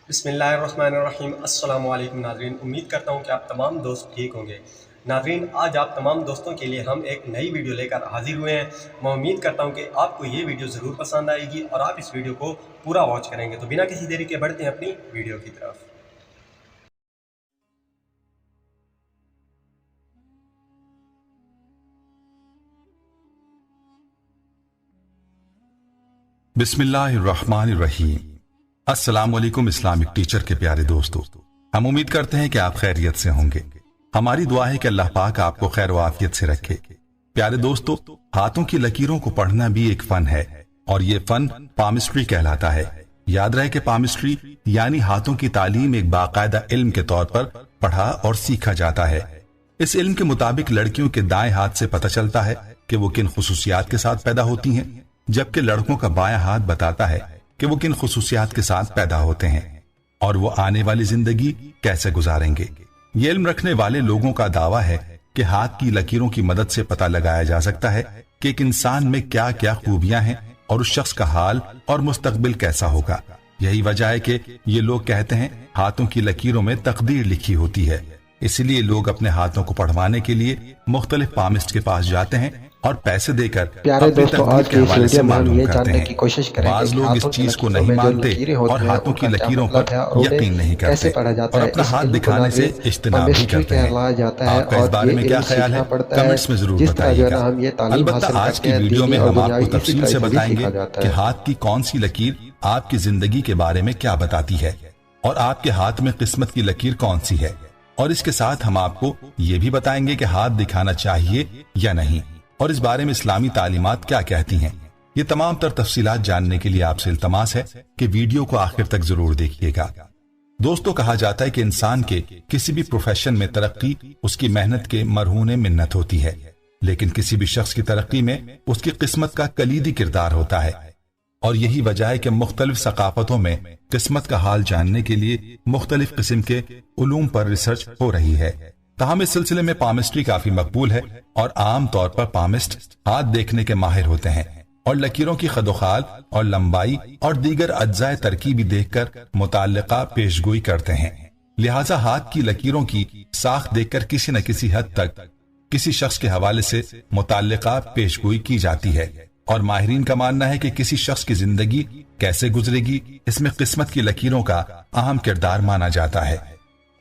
बिस्मिल्लाहिर्रहमानिर्रहीम। अस्सलाम वालेकुम नाज़रीन, उम्मीद करता हूँ कि आप तमाम दोस्त ठीक होंगे। नाज़रीन, आज आप तमाम दोस्तों के लिए हम एक नई वीडियो लेकर हाजिर हुए हैं। मैं उम्मीद करता हूँ कि आपको ये वीडियो ज़रूर पसंद आएगी और आप इस वीडियो को पूरा वॉच करेंगे। तो बिना किसी देरी के बढ़ते हैं अपनी वीडियो की तरफ। बिस्मिल्लाहिर्रहमानिर्रहीम। अस्सलाम वालेकुम इस्लामिक टीचर के प्यारे दोस्तों, हम उम्मीद करते हैं कि आप खैरियत से होंगे। हमारी दुआ है कि अल्लाह पाक आपको खैर व आफियत से रखे। प्यारे दोस्तों, हाथों की लकीरों को पढ़ना भी एक फन है और ये फन पामिस्ट्री कहलाता है। याद रहे कि पामिस्ट्री यानी हाथों की तालीम एक बाकायदा इल्म के तौर पर पढ़ा और सीखा जाता है। इस इल्म के मुताबिक लड़कियों के दाएं हाथ से पता चलता है कि वो किन खुसूसियात के साथ पैदा होती हैं, जबकि लड़कों का बायां हाथ बताता है कि वो किन खुसूसियात के साथ पैदा होते हैं और वो आने वाली जिंदगी कैसे गुजारेंगे। ये इल्म रखने वाले लोगों का दावा है कि हाथ की लकीरों की मदद से पता लगाया जा सकता है कि एक इंसान में क्या क्या खूबियां हैं और उस शख्स का हाल और मुस्तकबिल कैसा होगा। यही वजह है कि ये लोग कहते हैं हाथों की लकीरों में तकदीर लिखी होती है। इसलिए लोग अपने हाथों को पढ़वाने के लिए मुख्तलिफ पामिस्ट के पास जाते हैं और पैसे देकर प्यारे दोस्तों, आज की इस वीडियो में हम ये जानने की हैं। कोशिश करेंगे बाज लोग इस चीज को नहीं मानते और हाथों की लकीरों पर यकीन नहीं करते और अपना हाथ दिखाने से इज्तिनाब भी करते हैं। आपका इस बारे में क्या ख्याल है, कमेंट्स में जरूर बताइएगा। अलबत्ता आज की वीडियो में हम आपको तफसील से बताएंगे कि हाथ की कौन सी लकीर आपकी जिंदगी के बारे में क्या बताती है और आपके हाथ में किस्मत की लकीर कौन सी है। और इसके साथ हम आपको ये भी बताएंगे कि हाथ दिखाना चाहिए या नहीं और इस बारे में इस्लामी तालीमात क्या कहती हैं। ये तमाम तर तफसीलात जानने के लिए आपसे इल्तमास है कि वीडियो को आखिर तक जरूर देखिएगा। दोस्तों, कहा जाता है कि इंसान के किसी भी प्रोफेशन में तरक्की उसकी मेहनत के मरहून मिन्नत होती है, लेकिन किसी भी शख्स की तरक्की में उसकी किस्मत का कलीदी किरदार होता है। और यही वजह है कि मुख्तलिफ सकाफतों में किस्मत का हाल जानने के लिए मुख्तलिफ किस्म के उलूम पर रिसर्च हो रही है। ताहम इस सिलसिले में पामिस्ट्री काफी मकबूल है और आम तौर पर पामिस्ट हाथ देखने के माहिर होते हैं और लकीरों की खदोखाल और लंबाई और दीगर अज्जाए तरकीबी देखकर मुताल्लिका पेशगोई करते हैं। लिहाजा हाथ की लकीरों की साख देखकर किसी न किसी हद तक किसी शख्स के हवाले से मुताल्लिका पेशगोई की जाती है और माहिरीन का मानना है कि किसी शख्स की जिंदगी कैसे गुजरेगी इसमें किस्मत की लकीरों का अहम किरदार माना जाता है।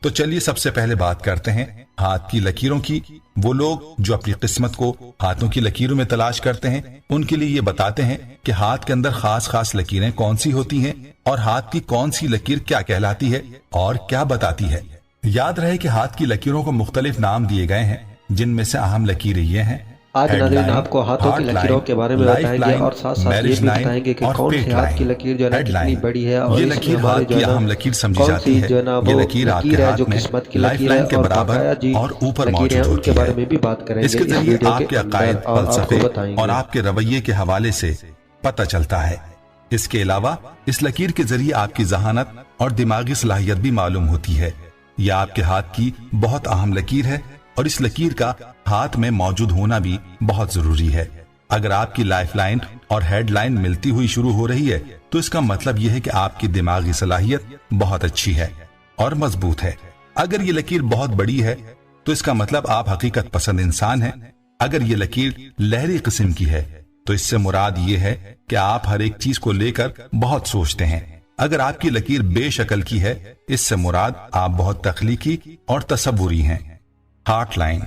तो चलिए सबसे पहले बात करते हैं हाथ की लकीरों की। वो लोग जो अपनी किस्मत को हाथों की लकीरों में तलाश करते हैं, उनके लिए ये बताते हैं कि हाथ के अंदर खास खास लकीरें कौन सी होती हैं और हाथ की कौन सी लकीर क्या कहलाती है और क्या बताती है। याद रहे कि हाथ की लकीरों को मुख्तलिफ नाम दिए गए हैं, जिनमें से अहम लकीरें ये हैं। आज नाज़रीन आपको हाथों की लकीरों के बारे में बताएंगे और साथ साथ ये भी बताएंगे कि कौन सी हाथ की लकीर जो है कितनी बड़ी है और ये लकीर हाथ की अहम लकीर समझी जाती है। ये लकीर आपके हाथ में लाइफ लाइन के बराबर और ऊपर मौजूद होती है। बारे में भी बात करेंगे। इसके जरिए आपके अकायद, फलसफे और आपके रवैये के हवाले से पता चलता है। इसके अलावा इस लकीर के जरिए आपकी जहानत और दिमागी सलाहियत भी मालूम होती है। यह आपके हाथ की बहुत अहम लकीर है और इस लकीर का हाथ में मौजूद होना भी बहुत जरूरी है। अगर आपकी लाइफ लाइन और हेड लाइन मिलती हुई शुरू हो रही है तो इसका मतलब यह है कि आपकी दिमागी सलाहियत बहुत अच्छी है और मजबूत है। अगर ये लकीर बहुत बड़ी है तो इसका मतलब आप हकीकत पसंद इंसान हैं। अगर ये लकीर लहरी किस्म की है तो इससे मुराद ये है कि आप हर एक चीज को लेकर बहुत सोचते हैं। अगर आपकी लकीर बेशकल की है, इससे मुराद आप बहुत तख्लीकी और तसव्वुरी हैं। हार्ट लाइन,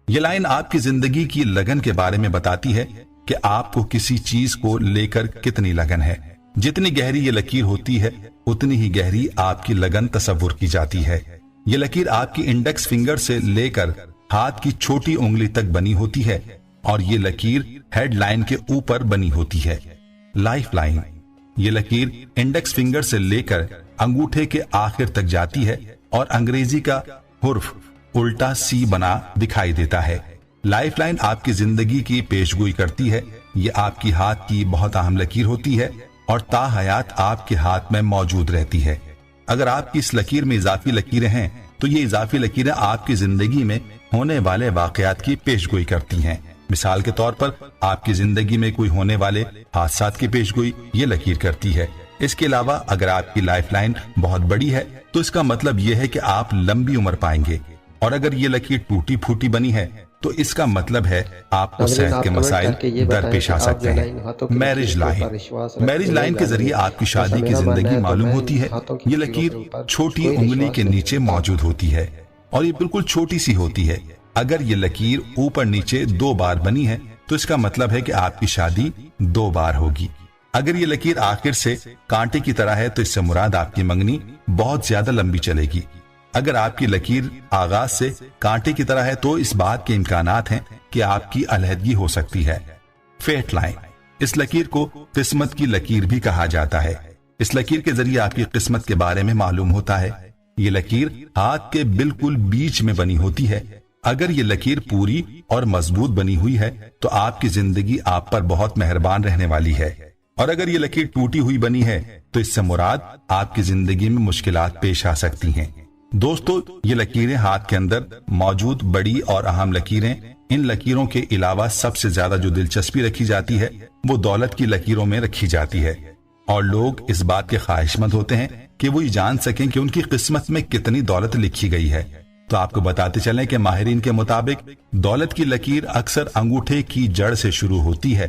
ये लाइन आपकी जिंदगी की लगन के बारे में बताती है कि आपको किसी चीज को लेकर कितनी लगन है। जितनी गहरी ये लकीर होती है उतनी ही गहरी आपकी लगन तसव्वुर की जाती है। ये लकीर आपकी इंडेक्स फिंगर से लेकर हाथ की छोटी उंगली तक बनी होती है और ये लकीर हेड लाइन के ऊपर बनी होती है। लाइफ लाइन, ये लकीर इंडेक्स फिंगर से लेकर अंगूठे के आखिर तक जाती है और अंग्रेजी का हुर्फ उल्टा सी बना दिखाई देता है। लाइफ लाइन आपकी जिंदगी की पेशगोई करती है। ये आपकी हाथ की बहुत अहम लकीर होती है और ताहयात आपके हाथ में मौजूद रहती है। अगर आपकी इस लकीर में इजाफी लकीरें हैं तो ये इजाफी लकीरें आपकी जिंदगी में होने वाले वाकयात की पेशगोई करती हैं। मिसाल के तौर पर आपकी जिंदगी में कोई होने वाले हादसात की पेशगोई ये लकीर करती है। اس کے علاوہ اگر آپ کی لائف لائن بہت بڑی ہے تو اس کا مطلب یہ ہے کہ آپ لمبی عمر پائیں گے، اور اگر یہ لکیر ٹوٹی پھوٹی بنی ہے تو اس کا مطلب ہے آپ کو صحت کے مسائل درپیش آ سکتے ہیں۔ میرج لائن کے ذریعے آپ کی شادی کی زندگی معلوم ہوتی ہے۔ یہ لکیر چھوٹی انگلی کے نیچے موجود ہوتی ہے اور یہ بالکل چھوٹی سی ہوتی ہے۔ اگر یہ لکیر اوپر نیچے 2 بار بنی ہے تو اس کا مطلب ہے کہ آپ کی شادی 2 بار ہوگی۔ اگر یہ لکیر آخر سے کانٹے کی طرح ہے تو اس سے مراد آپ کی منگنی بہت زیادہ لمبی چلے گی۔ اگر آپ کی لکیر آغاز سے کانٹے کی طرح ہے تو اس بات کے امکانات ہیں کہ آپ کی علیحدگی ہو سکتی ہے۔ فیٹ لائن، اس لکیر کو قسمت کی لکیر بھی کہا جاتا ہے۔ اس لکیر کے ذریعے آپ کی قسمت کے بارے میں معلوم ہوتا ہے۔ یہ لکیر ہاتھ کے بالکل بیچ میں بنی ہوتی ہے۔ اگر یہ لکیر پوری اور مضبوط بنی ہوئی ہے تو آپ کی زندگی آپ پر بہت مہربان رہنے والی ہے، اور اگر یہ لکیر ٹوٹی ہوئی بنی ہے تو اس سے مراد آپ کی زندگی میں مشکلات پیش آ سکتی ہیں۔ دوستو، یہ لکیریں ہاتھ کے اندر موجود بڑی اور اہم لکیریں، ان لکیروں کے علاوہ سب سے زیادہ جو دلچسپی رکھی جاتی ہے وہ دولت کی لکیروں میں رکھی جاتی ہے، اور لوگ اس بات کے خواہش مند ہوتے ہیں کہ وہ یہ جان سکیں کہ ان کی قسمت میں کتنی دولت لکھی گئی ہے۔ تو آپ کو بتاتے چلیں کہ ماہرین کے مطابق دولت کی لکیر اکثر انگوٹھے کی جڑ سے شروع ہوتی ہے،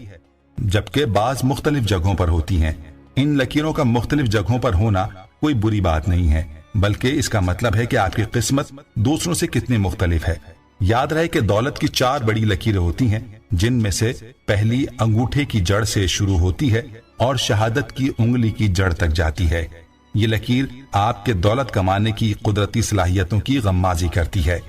جبکہ بعض مختلف جگہوں پر ہوتی ہیں۔ ان لکیروں کا مختلف جگہوں پر ہونا کوئی بری بات نہیں ہے، بلکہ اس کا مطلب ہے کہ آپ کی قسمت دوسروں سے کتنی مختلف ہے۔ یاد رہے کہ دولت کی 4 بڑی لکیریں ہوتی ہیں، جن میں سے پہلی انگوٹھے کی جڑ سے شروع ہوتی ہے اور شہادت کی انگلی کی جڑ تک جاتی ہے۔ یہ لکیر آپ کے دولت کمانے کی قدرتی صلاحیتوں کی غمازی کرتی ہے۔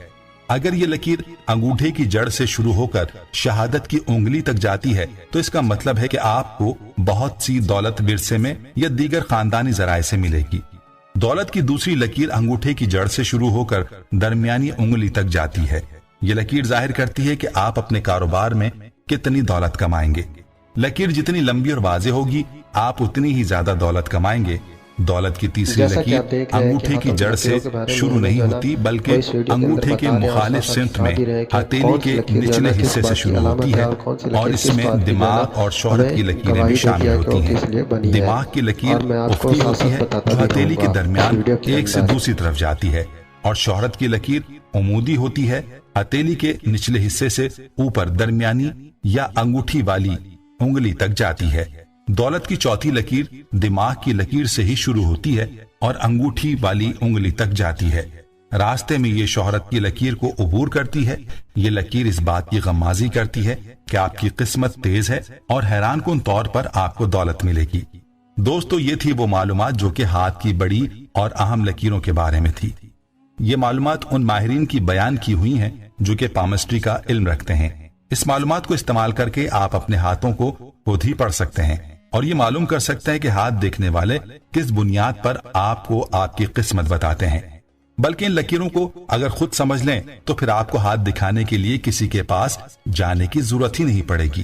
اگر یہ لکیر انگوٹھے کی جڑ سے شروع ہو کر شہادت کی انگلی تک جاتی ہے تو اس کا مطلب ہے کہ آپ کو بہت سی دولت ورثے میں یا دیگر خاندانی ذرائع سے ملے گی۔ دولت کی دوسری لکیر انگوٹھے کی جڑ سے شروع ہو کر درمیانی انگلی تک جاتی ہے۔ یہ لکیر ظاہر کرتی ہے کہ آپ اپنے کاروبار میں کتنی دولت کمائیں گے۔ لکیر جتنی لمبی اور واضح ہوگی، آپ اتنی ہی زیادہ دولت کمائیں گے۔ دولت کی تیسری لکیر انگوٹھے کی جڑ سے شروع نہیں ہوتی، بلکہ انگوٹھے کے مخالف سمت میں ہتھیلی کے نچلے حصے سے شروع ہوتی ہے، اور اس میں دماغ اور شہرت کی لکیریں بھی شامل ہوتی ہیں۔ دماغ کی لکیر افقی ہوتی ہے جو ہتھیلی کے درمیان ایک سے دوسری طرف جاتی ہے، اور شہرت کی لکیر عمودی ہوتی ہے، ہتھیلی کے نچلے حصے سے اوپر درمیانی یا انگوٹھی والی انگلی تک جاتی ہے۔ دولت کی چوتھی لکیر دماغ کی لکیر سے ہی شروع ہوتی ہے اور انگوٹھی والی انگلی تک جاتی ہے۔ راستے میں یہ شہرت کی لکیر کو عبور کرتی ہے۔ یہ لکیر اس بات کی غمازی کرتی ہے کہ آپ کی قسمت تیز ہے اور حیران کن طور پر آپ کو دولت ملے گی۔ دوستو، یہ تھی وہ معلومات جو کہ ہاتھ کی بڑی اور اہم لکیروں کے بارے میں تھی۔ یہ معلومات ان ماہرین کی بیان کی ہوئی ہیں جو کہ پامسٹری کا علم رکھتے ہیں۔ اس معلومات کو استعمال کر کے آپ اپنے ہاتھوں کو خود ہی پڑھ سکتے ہیں اور یہ معلوم کر سکتے ہیں کہ ہاتھ دیکھنے والے کس بنیاد پر آپ کو آپ کی قسمت بتاتے ہیں۔ بلکہ ان لکیروں کو اگر خود سمجھ لیں تو پھر آپ کو ہاتھ دکھانے کے لیے کسی کے پاس جانے کی ضرورت ہی نہیں پڑے گی۔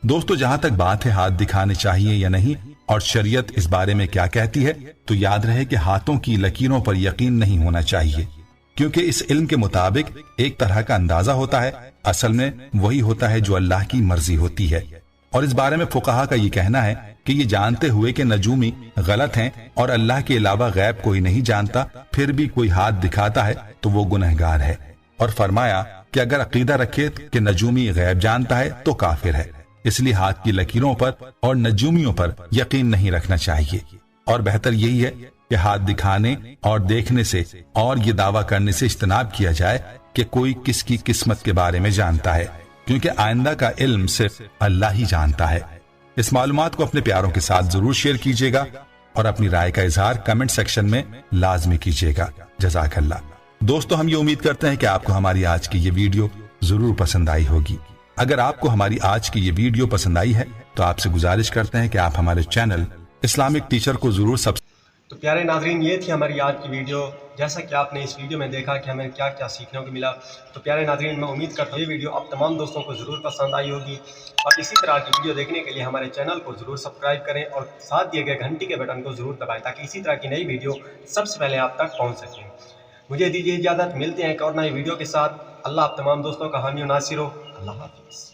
دوستو، جہاں تک بات ہے ہاتھ دکھانے چاہیے یا نہیں اور شریعت اس بارے میں کیا کہتی ہے، تو یاد رہے کہ ہاتھوں کی لکیروں پر یقین نہیں ہونا چاہیے، کیونکہ اس علم کے مطابق ایک طرح کا اندازہ ہوتا ہے، اصل میں وہی ہوتا ہے جو اللہ کی مرضی ہوتی ہے۔ اور اس بارے میں فقہا کا یہ کہنا ہے کہ یہ جانتے ہوئے کہ نجومی غلط ہیں اور اللہ کے علاوہ غیب کوئی نہیں جانتا، پھر بھی کوئی ہاتھ دکھاتا ہے تو وہ گنہگار ہے، اور فرمایا کہ اگر عقیدہ رکھے کہ نجومی غیب جانتا ہے تو کافر ہے۔ اس لیے ہاتھ کی لکیروں پر اور نجومیوں پر یقین نہیں رکھنا چاہیے، اور بہتر یہی ہے کہ ہاتھ دکھانے اور دیکھنے سے اور یہ دعویٰ کرنے سے اجتناب کیا جائے کہ کوئی کس کی قسمت کے بارے میں جانتا ہے، کیونکہ آئندہ کا علم صرف اللہ ہی جانتا ہے۔ اس معلومات کو اپنے پیاروں کے ساتھ ضرور شیئر کیجیے گا اور اپنی رائے کا اظہار کمنٹ سیکشن میں لازمی کیجیے گا۔ جزاک اللہ۔ دوستو، ہم یہ امید کرتے ہیں کہ آپ کو ہماری آج کی یہ ویڈیو ضرور پسند آئی ہوگی۔ اگر آپ کو ہماری آج کی یہ ویڈیو پسند آئی ہے تو آپ سے گزارش کرتے ہیں کہ آپ ہمارے چینل اسلامک ٹیچر کو ضرور تو پیارے ناظرین، یہ تھی ہماری آج کی ویڈیو۔ جیسا کہ آپ نے اس ویڈیو میں دیکھا کہ ہمیں کیا کیا سیکھنے کو ملا، تو پیارے ناظرین، میں امید کرتا ہوں یہ ویڈیو آپ تمام دوستوں کو ضرور پسند آئی ہوگی، اور اسی طرح کی ویڈیو دیکھنے کے لیے ہمارے چینل کو ضرور سبسکرائب کریں اور ساتھ دیے گئے گھنٹی کے بٹن کو ضرور دبائیں تاکہ اسی طرح کی نئی ویڈیو سب سے پہلے آپ تک پہنچ سکیں۔ مجھے دیجیے اجازت، ملتے ہیں ایک اور نئی ویڈیو کے ساتھ۔ اللہ آپ تمام دوستوں کا حامی و ناصر ہو۔ اللہ حافظ۔